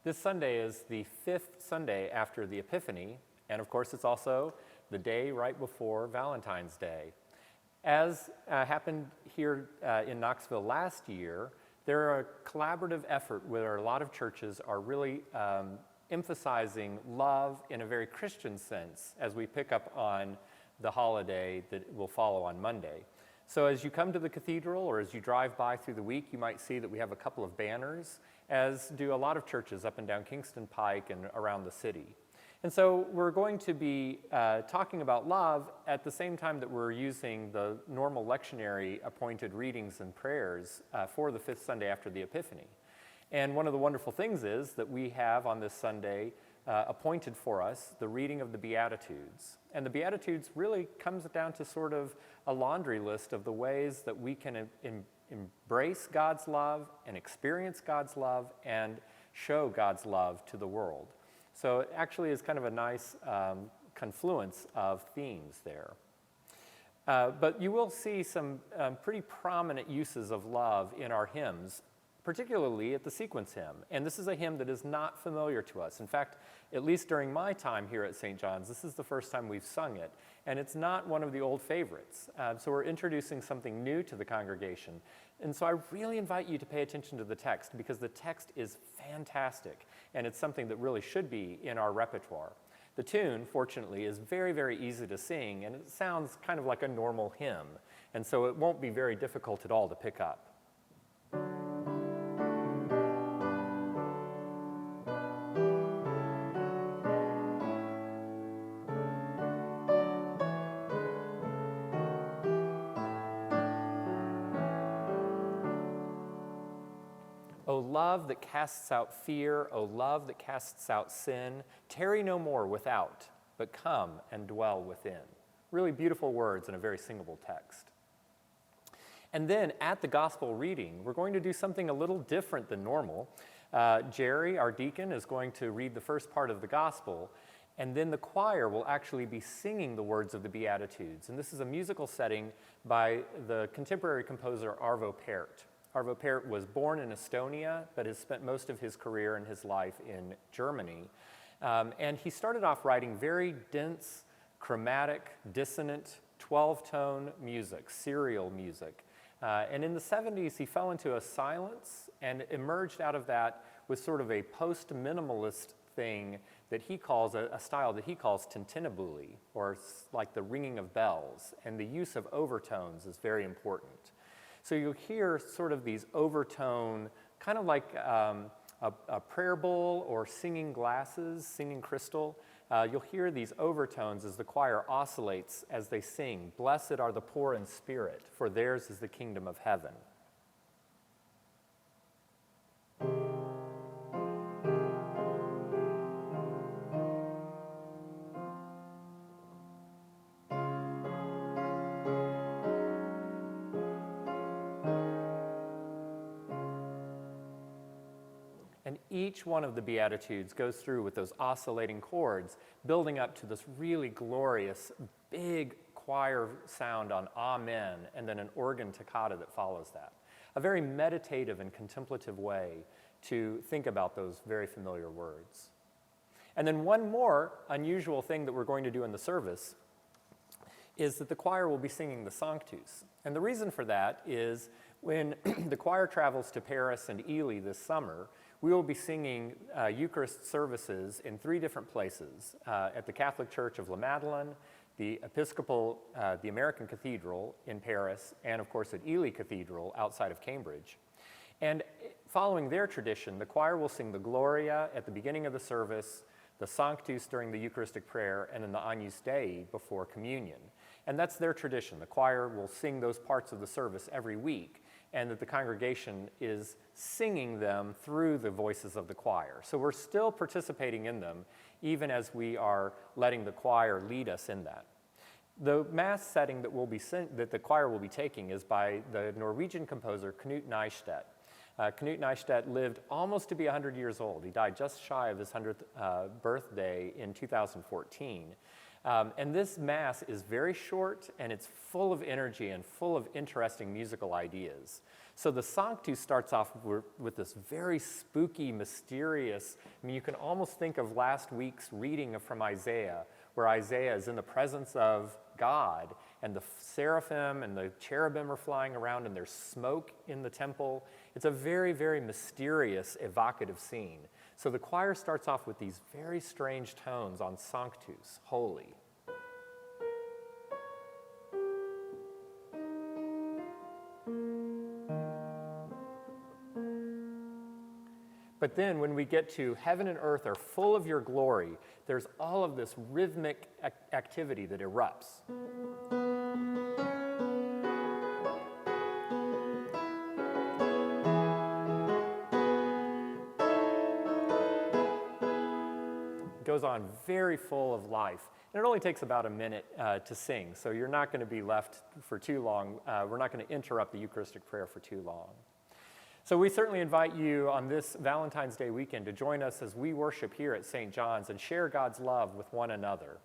This Sunday is the fifth Sunday after the Epiphany, and of course it's also the day right before Valentine's Day. As happened here in Knoxville last year, there are a collaborative effort where a lot of churches are really emphasizing love in a very Christian sense as we pick up on the holiday that will follow on Monday. So as you come to the cathedral or as you drive by through the week, you might see that we have a couple of banners, as do a lot of churches up and down Kingston Pike and around the city. And so we're going to be talking about love at the same time that we're using the normal lectionary appointed readings and prayers for the fifth Sunday after the Epiphany. And one of the wonderful things is that we have on this Sunday appointed for us the reading of the Beatitudes. And the Beatitudes really comes down to sort of a laundry list of the ways that we can embrace God's love and experience God's love and show God's love to the world. So it actually is kind of a nice confluence of themes there. But you will see some pretty prominent uses of love in our hymns, particularly at the sequence hymn. And this is a hymn that is not familiar to us. In fact, at least during my time here at St. John's, this is the first time we've sung it. And it's not one of the old favorites. So we're introducing something new to the congregation. And so I really invite you to pay attention to the text, because the text is fantastic. And it's something that really should be in our repertoire. The tune, fortunately, is very, very easy to sing. And it sounds kind of like a normal hymn. And so it won't be very difficult at all to pick up. O love that casts out fear, O love that casts out sin, tarry no more without, but come and dwell within. Really beautiful words in a very singable text. And then at the gospel reading, we're going to do something a little different than normal. Jerry, our deacon, is going to read the first part of the gospel, and then the choir will actually be singing the words of the Beatitudes. And this is a musical setting by the contemporary composer Arvo Pärt. Arvo Pärt was born in Estonia, but has spent most of his career and his life in Germany. And he started off writing very dense, chromatic, dissonant, 12-tone music, serial music. And in the 70s, he fell into a silence and emerged out of that with sort of a post-minimalist thing that he calls, a style that he calls tintinnabuli, or like the ringing of bells. And the use of overtones is very important. So you'll hear sort of these overtone, kind of like a prayer bowl or singing glasses, singing crystal. You'll hear these overtones as the choir oscillates as they sing, "Blessed are the poor in spirit, for theirs is the kingdom of heaven." And each one of the Beatitudes goes through with those oscillating chords, building up to this really glorious, big choir sound on Amen, and then an organ toccata that follows that. A very meditative and contemplative way to think about those very familiar words. And then one more unusual thing that we're going to do in the service is that the choir will be singing the Sanctus. And the reason for that is when the choir travels to Paris and Ely this summer, we will be singing Eucharist services in 3 different places, at the Catholic Church of La Madeleine, the American Cathedral in Paris, and of course at Ely Cathedral outside of Cambridge. And following their tradition, the choir will sing the Gloria at the beginning of the service, the Sanctus during the Eucharistic prayer, and then the Agnus Dei before communion. And that's their tradition. The choir will sing those parts of the service every week, and that the congregation is singing them through the voices of the choir. So we're still participating in them, even as we are letting the choir lead us in that. The Mass setting that the choir will be taking is by the Norwegian composer Knut Nystedt. Knut Nystedt lived almost to be 100 years old. He died just shy of his 100th birthday in 2014. And this Mass is very short, and it's full of energy and full of interesting musical ideas. So the Sanctus starts off with this very spooky, mysterious, I mean, you can almost think of last week's reading from Isaiah, where Isaiah is in the presence of God, and the seraphim and the cherubim are flying around, and there's smoke in the temple. It's a very, very mysterious, evocative scene. So the choir starts off with these very strange tones on Sanctus, holy. But then when we get to heaven and earth are full of your glory, there's all of this rhythmic activity that erupts. It goes on very full of life. And it only takes about a minute to sing, so you're not going to be left for too long. We're not going to interrupt the Eucharistic prayer for too long. So we certainly invite you on this Valentine's Day weekend to join us as we worship here at St. John's and share God's love with one another.